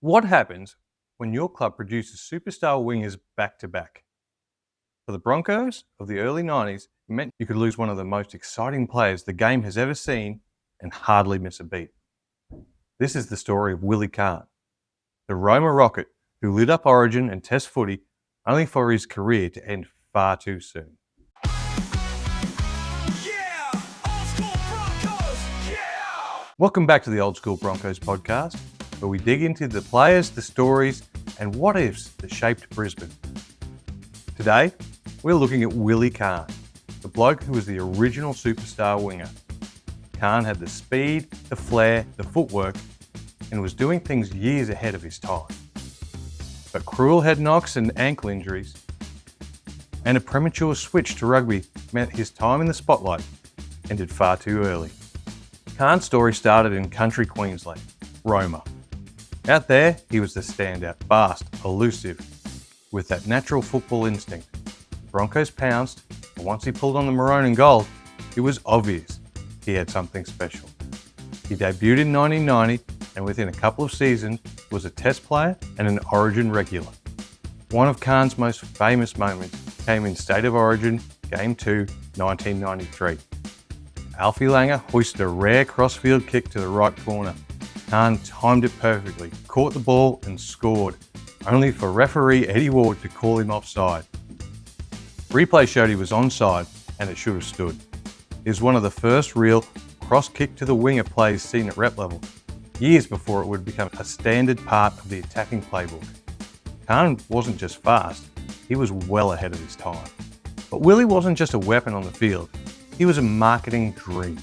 What happens when your club produces superstar wingers back to back? For the Broncos of the early 90s, it meant you could lose one of the most exciting players the game has ever seen and hardly miss a beat. This is the story of Willie Carne, the Roma Rocket who lit up Origin and Test footy only for his career to end far too soon. Yeah! Old Skool Broncos! Yeah! Welcome back to the Old Skool Broncos Podcast, where we dig into the players, the stories, and what-ifs that shaped Brisbane. Today, we're looking at Willie Carne, the bloke who was the original superstar winger. Carne had the speed, the flair, the footwork, and was doing things years ahead of his time. But cruel head knocks and ankle injuries, and a premature switch to rugby meant his time in the spotlight ended far too early. Carne's story started in country Queensland, Roma. Out there, he was the standout, fast, elusive, with that natural football instinct. The Broncos pounced, and once he pulled on the maroon and gold, it was obvious he had something special. He debuted in 1990, and within a couple of seasons was a Test player and an Origin regular. One of Carne's most famous moments came in State of Origin, Game 2, 1993. Alfie Langer hoisted a rare crossfield kick to the right corner. Carne timed it perfectly, caught the ball and scored, only for referee Eddie Ward to call him offside. Replay showed he was onside and it should have stood. It was one of the first real cross kick to the winger plays seen at rep level, years before it would become a standard part of the attacking playbook. Carne wasn't just fast, he was well ahead of his time. But Willie wasn't just a weapon on the field, he was a marketing dream.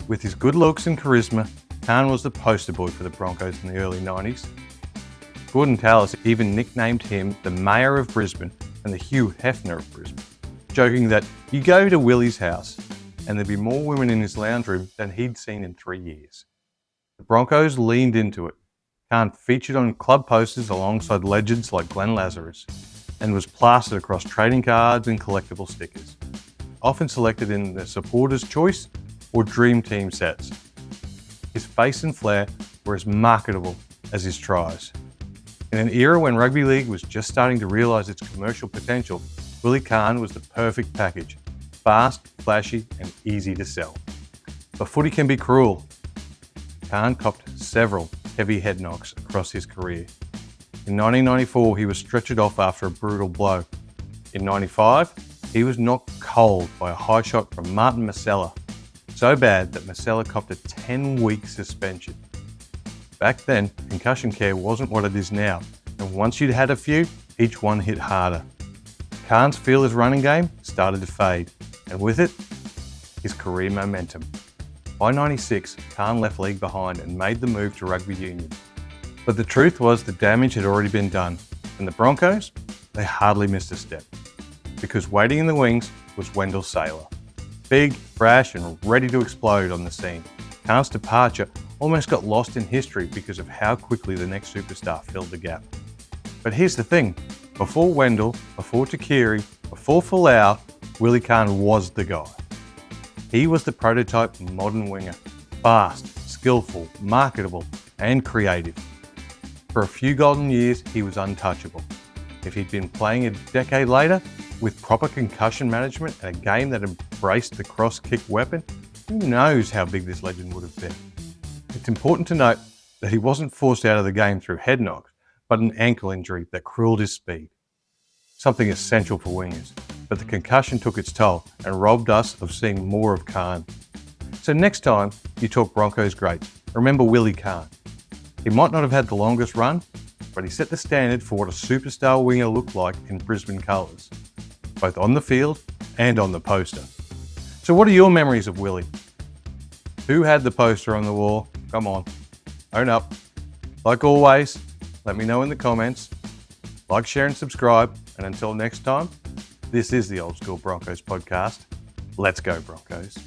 With his good looks and charisma, Carne was the poster boy for the Broncos in the early 90s. Gordon Tallis even nicknamed him the Mayor of Brisbane and the Hugh Hefner of Brisbane, joking that you go to Willie's house and there'd be more women in his lounge room than he'd seen in 3 years. The Broncos leaned into it. Carne featured on club posters alongside legends like Glenn Lazarus and was plastered across trading cards and collectible stickers, often selected in the supporters' choice or dream team sets. His face and flair were as marketable as his tries. In an era when rugby league was just starting to realise its commercial potential, Willie Carne was the perfect package. Fast, flashy, and easy to sell. But footy can be cruel. Carne copped several heavy head knocks across his career. In 1994, he was stretchered off after a brutal blow. In 95, he was knocked cold by a high shot from Martin Masella, so bad that Masella copped a 10-week suspension. Back then, concussion care wasn't what it is now, and once you'd had a few, each one hit harder. Carne's fearless running game started to fade, and with it, his career momentum. By 96, Carne left league behind and made the move to rugby union. But the truth was the damage had already been done, and the Broncos, they hardly missed a step. Because waiting in the wings was Wendell Sailor. Big, brash, and ready to explode on the scene. Carne's departure almost got lost in history because of how quickly the next superstar filled the gap. But here's the thing, before Wendell, before Takiri, before Folau, Willie Carne was the guy. He was the prototype modern winger, fast, skillful, marketable, and creative. For a few golden years, he was untouchable. If he'd been playing a decade later, with proper concussion management and a game that embraced the cross-kick weapon, who knows how big this legend would have been. It's important to note that he wasn't forced out of the game through head knocks, but an ankle injury that crippled his speed. Something essential for wingers, but the concussion took its toll and robbed us of seeing more of Carne. So next time you talk Broncos greats, remember Willie Carne. He might not have had the longest run, but he set the standard for what a superstar winger looked like in Brisbane colours, both on the field and on the poster. So what are your memories of Willie? Who had the poster on the wall? Come on, own up. Like always, let me know in the comments. Like, share and subscribe. And until next time, this is the Old Skool Broncos Podcast. Let's go Broncos.